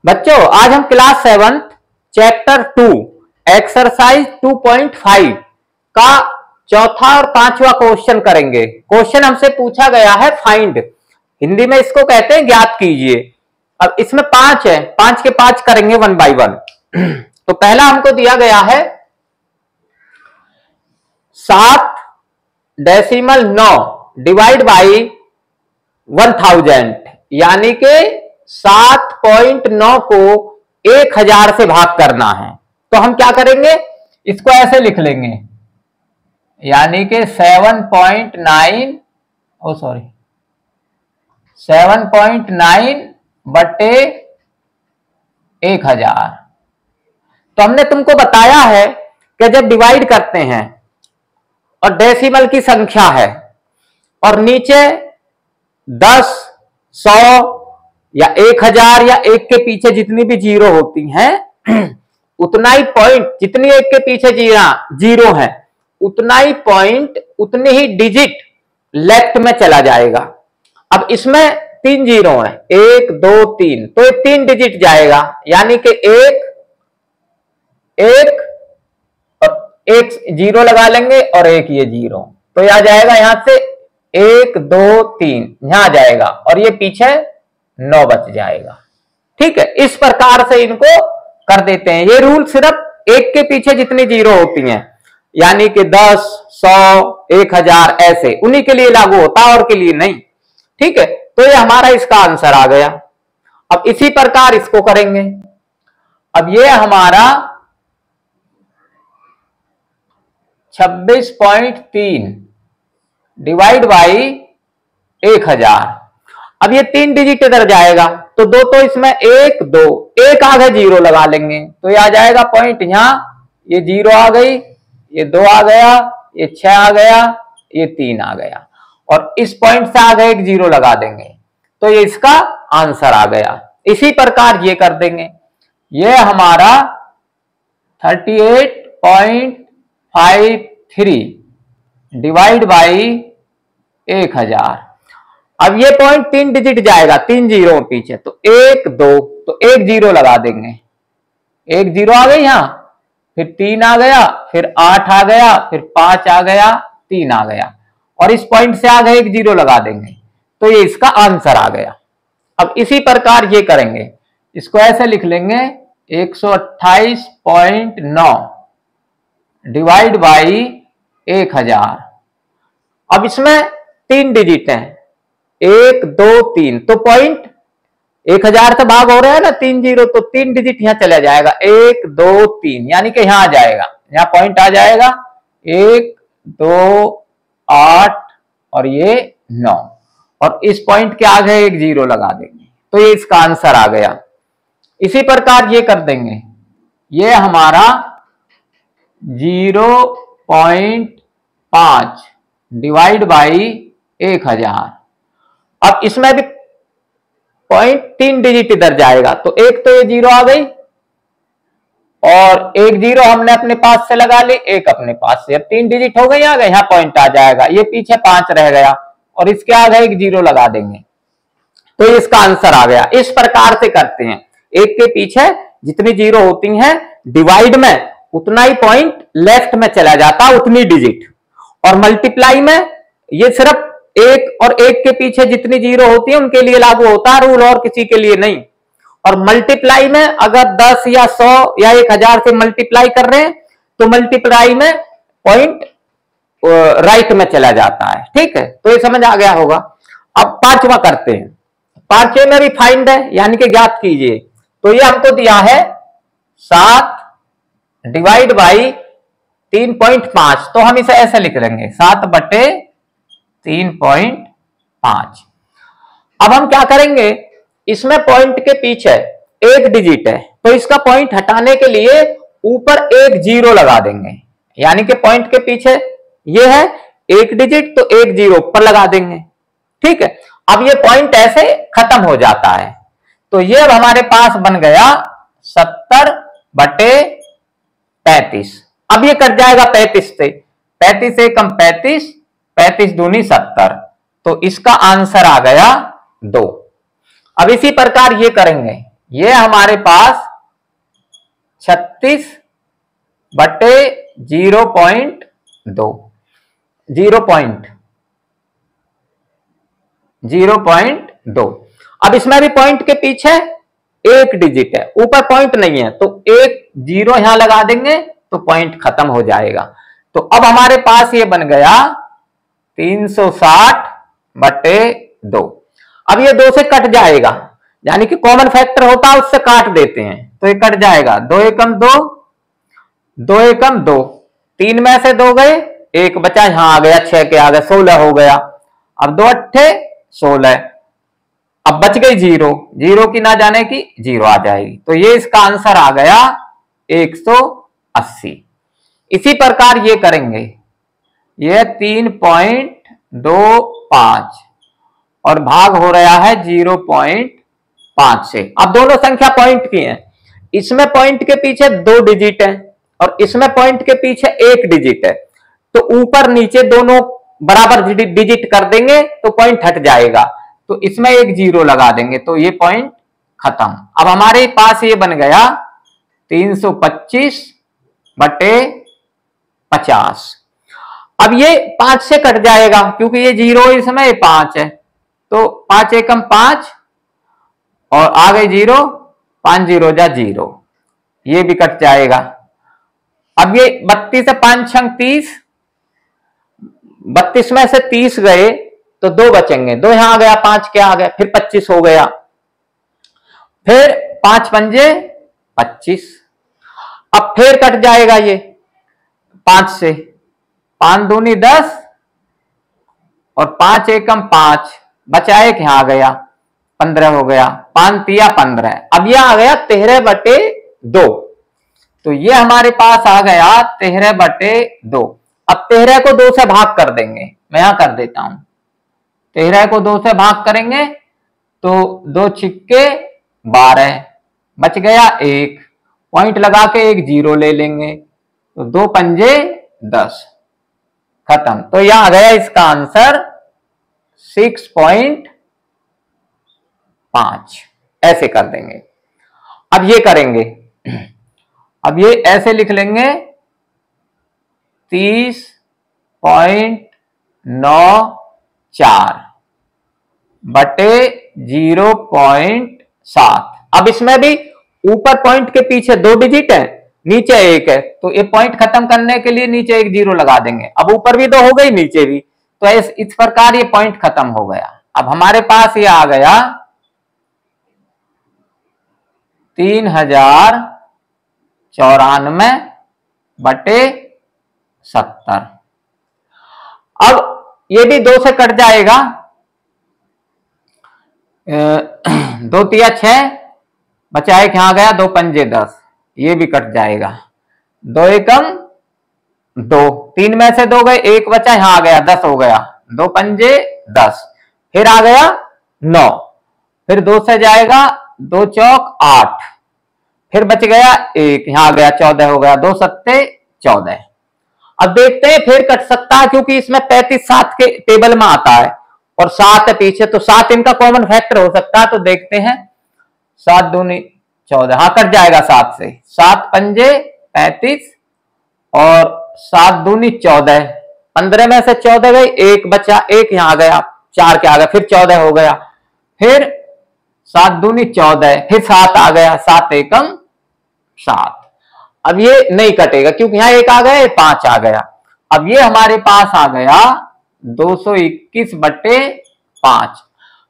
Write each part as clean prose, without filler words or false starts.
बच्चों आज हम क्लास 7 चैप्टर 2 एक्सरसाइज 2.5 का चौथा और पांचवा क्वेश्चन करेंगे। क्वेश्चन हमसे पूछा गया है फाइंड, हिंदी में इसको कहते हैं ज्ञात कीजिए। अब इसमें 5 है, 5 के 5 करेंगे 1 बाय 1। तो पहला हमको दिया गया है 7.9 डिवाइड बाई 1000, यानी कि 7.9 को 1000 से भाग करना है। तो हम क्या करेंगे, इसको ऐसे लिख लेंगे, यानी कि 7.9 बटे 1000। तो हमने तुमको बताया है कि जब डिवाइड करते हैं और डेसिमल की संख्या है और नीचे 10, 100 या 1000 या एक के पीछे जितनी भी जीरो होती हैं उतना ही पॉइंट, जितनी एक के पीछे जीरो है उतना ही पॉइंट, उतनी ही डिजिट लेफ्ट में चला जाएगा। अब इसमें 3 जीरो है, 1 2 3, तो ये 3 डिजिट जाएगा, यानी कि एक और एक जीरो लगा लेंगे और एक ये जीरो, तो यह जाएगा यहां से 1 2 3 यहां जाएगा और ये पीछे 9 बच जाएगा। ठीक है, इस प्रकार से इनको कर देते हैं। ये रूल सिर्फ एक के पीछे जितनी जीरो होती हैं, यानी कि 10, 100, 1000 ऐसे, उन्हीं के लिए लागू होता है और के लिए नहीं। ठीक है, तो ये हमारा इसका आंसर आ गया। अब इसी प्रकार इसको करेंगे। अब ये हमारा 26.3 डिवाइड बाई 1000। अब ये 3 डिजिट इधर जाएगा, तो दो तो इसमें 1 2, एक आगे जीरो लगा लेंगे, तो ये आ जाएगा पॉइंट यहां, ये 0 आ गई, ये 2 आ गया, ये 6 आ गया, ये 3 आ गया, और इस पॉइंट से आगे एक जीरो लगा देंगे, तो ये इसका आंसर आ गया। इसी प्रकार ये कर देंगे। ये हमारा 38.53 डिवाइड बाई 1000। अब ये पॉइंट 3 डिजिट जाएगा, 3 जीरो पीछे, तो 1 2, तो एक जीरो लगा देंगे, एक जीरो आ गई यहां, फिर 3 आ गया, फिर 8 आ गया, फिर 5 आ गया, 3 आ गया, और इस पॉइंट से आगे एक जीरो लगा देंगे, तो ये इसका आंसर आ गया। अब इसी प्रकार ये करेंगे, इसको ऐसे लिख लेंगे 128.9 डिवाइड बाई 1000। अब इसमें 3 डिजिट हैं, 1 2 3, तो पॉइंट 1000 से भाग हो रहा है ना, 3 जीरो, तो 3 डिजिट यहां चला जाएगा, 1 2 3, यानी कि यहां आ जाएगा, यहां पॉइंट आ जाएगा 1 2 8 और ये 9, और इस पॉइंट के आगे एक जीरो लगा देंगे, तो ये इसका आंसर आ गया। इसी प्रकार ये कर देंगे, ये हमारा 0.5 डिवाइड बाई 1000। अब इसमें भी पॉइंट 3 डिजिट इधर जाएगा, तो एक तो ये जीरो आ गई और एक जीरो हमने अपने पास से लगा ली, एक अपने पास से, अब 3 डिजिट हो गई, आ गए, यहां पॉइंट आ जाएगा, ये पीछे 5 रह गया और इसके आगे एक जीरो लगा देंगे, तो इसका आंसर आ गया। इस प्रकार से करते हैं, एक के पीछे जितनी जीरो होती हैं डिवाइड में उतना ही पॉइंट लेफ्ट में चला जाता है, उतनी डिजिट, और मल्टीप्लाई में ये सिर्फ एक और एक के पीछे जितनी जीरो होती है उनके लिए लागू होता है रूल, और किसी के लिए नहीं। और मल्टीप्लाई में अगर 10 या 100 या 1000 से मल्टीप्लाई कर रहे हैं तो मल्टीप्लाई में पॉइंट राइट में चला जाता है। ठीक है, तो ये समझ आ गया होगा। अब पांचवा करते हैं, पांचवे में भी फाइंड है, यानी कि ज्ञात कीजिए। तो ये हमको दिया है 7 डिवाइड बाई 3.5, तो हम इसे ऐसे लिख लेंगे 7 बटे 3.5। अब हम क्या करेंगे, इसमें पॉइंट के पीछे एक डिजिट है, तो इसका पॉइंट हटाने के लिए ऊपर एक जीरो लगा देंगे, यानी कि पॉइंट के पीछे ये है एक डिजिट, तो एक जीरो ऊपर लगा देंगे। ठीक है, अब ये पॉइंट ऐसे खत्म हो जाता है, तो ये अब हमारे पास बन गया 70 बटे 35। अब ये कट जाएगा 35 से, 35 से कम 35, 35 दूनी 70, तो इसका आंसर आ गया 2। अब इसी प्रकार ये करेंगे, ये हमारे पास 36 बटे 0.2 0.2। अब इसमें भी पॉइंट के पीछे एक डिजिट है, ऊपर पॉइंट नहीं है, तो एक जीरो यहां लगा देंगे तो पॉइंट खत्म हो जाएगा। तो अब हमारे पास ये बन गया 360 बटे 2। अब ये 2 से कट जाएगा, यानी कि कॉमन फैक्टर होता है उससे काट देते हैं, तो ये कट जाएगा। 2 एकम 2, 2 एकम 2, 3 में से 2 गए, 1 बचा, यहां आ गया 6 के आ गए, 16 हो गया। अब 2 अट्ठे 16, अब बच गई 0, 0 की ना जाने की 0 आ जाएगी, तो ये इसका आंसर आ गया 180। इसी प्रकार ये करेंगे, ये 3.25 और भाग हो रहा है 0.5 से। अब दोनों संख्या पॉइंट की हैं, इसमें पॉइंट के पीछे 2 डिजिट है और इसमें पॉइंट के पीछे 1 डिजिट है, तो ऊपर नीचे दोनों बराबर डिजिट कर देंगे तो पॉइंट हट जाएगा, तो इसमें एक 0 लगा देंगे तो ये पॉइंट खत्म। अब हमारे पास ये बन गया 325 बटे 50। अब ये 5 से कट जाएगा क्योंकि ये 0 इसमें 5 है, तो 5 एकम 5 और आ गई 0, 5 0 जा 0, ये भी कट जाएगा। अब ये 32 से 5 छंग 30, 32 में से 30 गए तो 2 बचेंगे, 2 यहां आ गया, 5 क्या आ गया, फिर 25 हो गया, फिर 5 पंजे 25। अब फिर कट जाएगा ये 5 से, 5 दूनी 10 और 5 एकम 5, बचा 1 यहां आ गया, 15 हो गया, 5 तिया 15। अब यह आ गया 13 बटे 2, तो ये हमारे पास आ गया 13 बटे 2। अब 13 को 2 से भाग कर देंगे, मैं यहां कर देता हूं, 13 को 2 से भाग करेंगे तो 2 छिक्के 12, बच गया 1, पॉइंट लगा के एक 0 ले लेंगे, तो 2 पंजे 10, खत्म। तो यहां आ गया इसका आंसर 6.5, ऐसे कर देंगे। अब ये करेंगे, अब ये ऐसे लिख लेंगे 30.94 बटे 0.7। अब इसमें भी ऊपर पॉइंट के पीछे 2 डिजिट है, नीचे 1 है, तो ये पॉइंट खत्म करने के लिए नीचे एक 0 लगा देंगे। अब ऊपर भी 2 हो गई, नीचे भी, तो इस प्रकार ये पॉइंट खत्म हो गया। अब हमारे पास ये आ गया 3094 बटे 70। अब ये भी 2 से कट जाएगा, 2 तिया 6, बचा 1 यहां गया, 2 पंजे 10, ये भी कट जाएगा, 2 एकम 2, 3 में से 2 गए, 1 बचा, यहां आ गया 10 हो गया, 2 पंजे 10, फिर आ गया 9, फिर 2 से जाएगा, 2 चौक 8, फिर बच गया 1, यहां आ गया 14 हो गया, 2 सत्ते 14। अब देखते हैं फिर कट सकता है क्योंकि इसमें 35 7 के टेबल में आता है और 7 है पीछे, तो 7 इनका कॉमन फैक्टर हो सकता है, तो देखते हैं। 7 दूनी 14, हाँ कट जाएगा 7 से, 7 पंजे 35 और 7 दूनी 14, 15 में से 14 गई, 1 बचा, 1 यहां आ गया, 4 क्या आ गया, फिर 14 हो गया, फिर 7 दूनी 14, फिर 7 आ गया, 7 एकम 7। अब ये नहीं कटेगा क्योंकि यहां 1 आ गया, 5 आ गया। अब ये हमारे पास आ गया 221 बटे 5।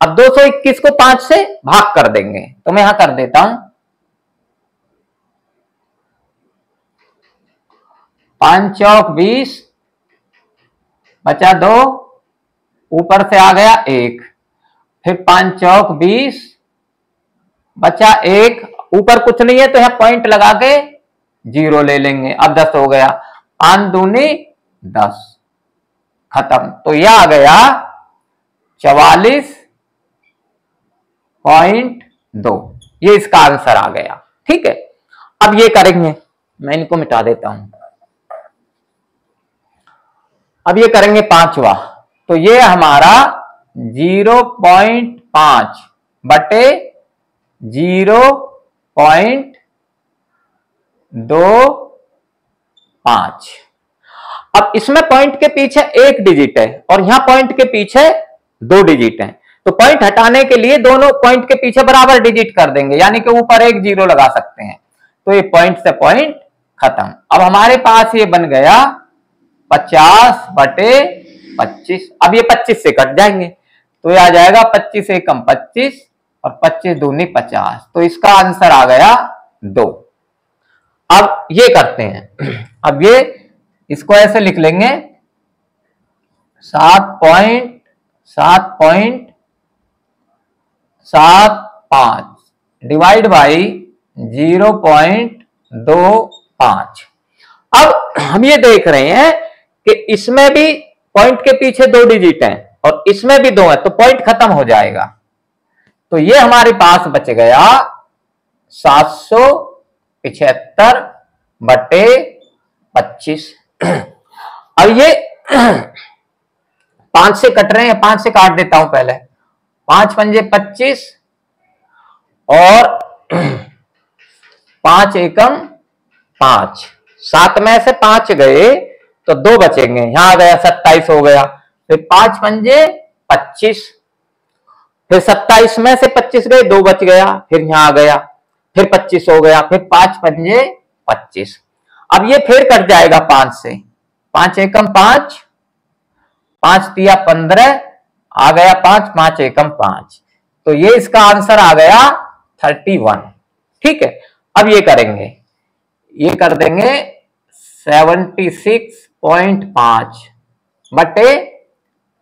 अब 221 को 5 से भाग कर देंगे, तो मैं यहां कर देता हूं, 5 चौक 20, बचा 2, ऊपर से आ गया 1, फिर 5 चौक 20, बचा 1, ऊपर कुछ नहीं है तो यहां पॉइंट लगा के 0 ले लेंगे। अब 10 हो गया, 5 दूनी 10, खत्म। तो यह आ गया 44.2, ये इसका आंसर आ गया। ठीक है, अब ये करेंगे, मैं इनको मिटा देता हूं। अब ये करेंगे 5वां, तो ये हमारा 0.5 बटे 0.5 0.25। अब इसमें पॉइंट के पीछे एक डिजिट है और यहां पॉइंट के पीछे 2 डिजिट है, तो पॉइंट हटाने के लिए दोनों पॉइंट के पीछे बराबर डिजिट कर देंगे, यानी कि ऊपर एक 0 लगा सकते हैं। तो ये पॉइंट से पॉइंट खत्म। अब हमारे पास ये बन गया 50/25। अब ये 25 से कट जाएंगे, तो ये आ जाएगा 25 एकम 25 और 25 दूनी 50। तो इसका आंसर आ गया 2। अब ये करते हैं, अब ये इसको ऐसे लिख लेंगे 7.75 डिवाइड बाई 0.25। अब हम ये देख रहे हैं कि इसमें भी पॉइंट के पीछे 2 डिजिट हैं और इसमें भी 2 है, तो पॉइंट खत्म हो जाएगा। तो ये हमारे पास बच गया 775/25। अब ये 5 से कट रहे हैं, 5 से काट देता हूं पहले। 5 पंजे 25 और 5 एकम 5। 7 में से 5 गए तो 2 बचेंगे, यहां आ गया 27 हो गया। फिर 5 पंजे 25, फिर 27 में से 25 गए, 2 बच गया, फिर यहां आ गया, फिर 25 हो गया, फिर 5 पंजे 25। अब ये फिर कट जाएगा 5 से। 5 एकम 5, 5 तिया 15, आ गया 5, 5 एकम 5। तो ये इसका आंसर आ गया 31। ठीक है, अब ये करेंगे, ये कर देंगे 76.5 बटे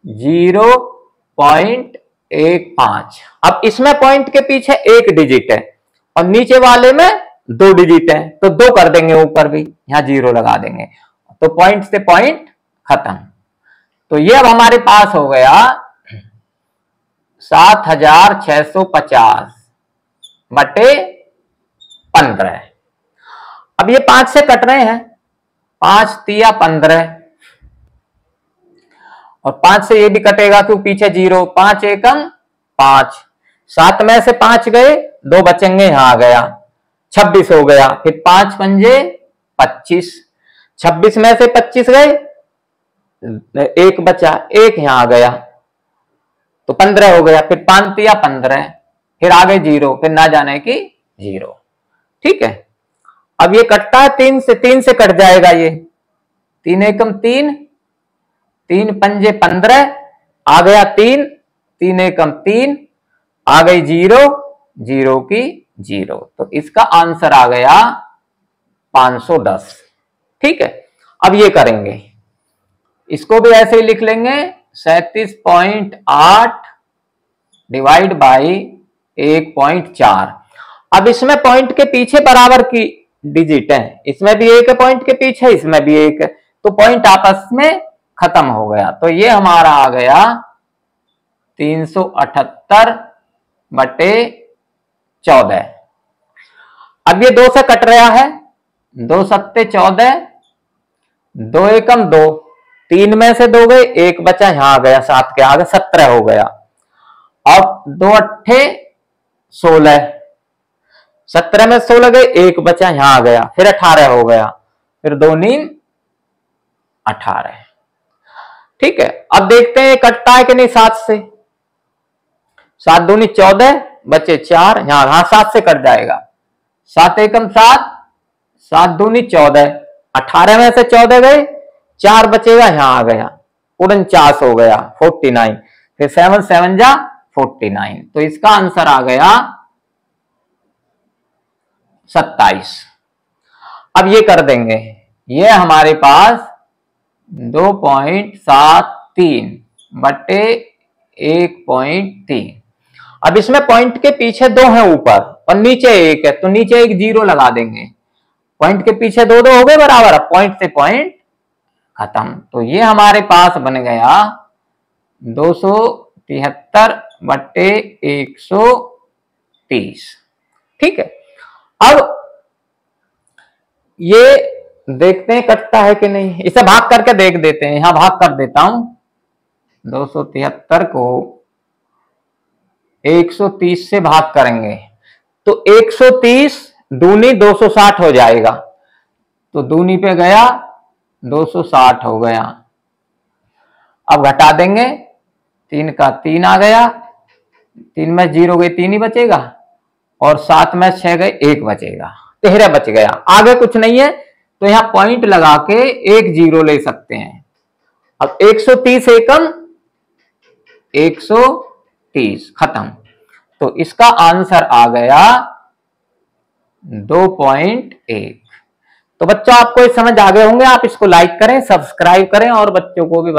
0.15। अब इसमें पॉइंट के पीछे एक डिजिट है और नीचे वाले में 2 डिजिट है, तो 2 कर देंगे, ऊपर भी यहां 0 लगा देंगे, तो पॉइंट से पॉइंट खत्म। तो ये अब हमारे पास हो गया 7650 बटे 15। अब ये 5 से कट रहे हैं, 5 तिया 15 और 5 से ये भी कटेगा क्यों, पीछे 0। 5 एकम 5, 7 में से 5 गए, 2 बचेंगे, यहां आ गया 26 हो गया। फिर 5 पंजे 25, 26 में से 25 गए, 1 बचा, 1 यहां आ गया, तो 15 हो गया। फिर 5 तिया 15, फिर आगे 0, फिर ना जाने की 0। ठीक है, अब ये कटता है 3 से, 3 से कट जाएगा ये। 3 एकम 3, 3 पंजे 15, आ गया 3, 3 एकम 3, आ गई 0, 0 की 0। तो इसका आंसर आ गया 510। ठीक है, अब ये करेंगे, इसको भी ऐसे ही लिख लेंगे 37.8 डिवाइड बाई 1.4। अब इसमें पॉइंट के पीछे बराबर की डिजिट है, इसमें भी एक है पॉइंट के पीछे, इसमें भी एक है, तो पॉइंट आपस में खत्म हो गया। तो ये हमारा आ गया 378 बटे 14। अब ये 2 से कट रहा है, 2 सत्ते 14, 2 एकम 2, 3 में से 2 गए, 1 बचा, यहां आ गया, 7 के आगे 17 हो गया। अब 2 अट्ठे 16, 17 में 16 गए, 1 बचा, यहां आ गया, फिर 18 हो गया, फिर 2 नीन 18। ठीक है, अब देखते हैं कटता है कि नहीं 7 से। 7 दूनी 14, बचे 4, यहां, हाँ 7 से कट जाएगा। 7 एकम 7, 7 दूनी 14, 18 में से 14 गए, 4 बचेगा, यहां आ गया, 49 हो गया, 49, फिर 7 7 जा 49। तो इसका आंसर आ गया 27। अब ये कर देंगे, ये हमारे पास 2.73 बटे 1.3। अब इसमें पॉइंट के पीछे 2 है ऊपर और नीचे 1 है, तो नीचे एक 0 लगा देंगे। पॉइंट के पीछे 2 2 हो गए बराबर, अब पॉइंट से पॉइंट खत्म। तो ये हमारे पास बन गया 273 बटे 130। ठीक है, अब ये देखते हैं कटता है कि नहीं, इसे भाग करके देख देते हैं। यहां भाग कर देता हूं, 273 को 130 से भाग करेंगे तो 130 दूनी 260 हो जाएगा, तो दूनी पे गया 260 हो गया। अब घटा देंगे, 3 का 3 आ गया, 3 में 0 गई 3 ही बचेगा, और 7 में 6 गए 1 बचेगा, 13 बच गया। आगे कुछ नहीं है, तो यहां पॉइंट लगा के एक 0 ले सकते हैं। अब 130 एकम 130 खत्म। तो इसका आंसर आ गया 2.1। तो बच्चों आपको इस समझ आ गए होंगे, आप इसको लाइक करें, सब्सक्राइब करें और बच्चों को भी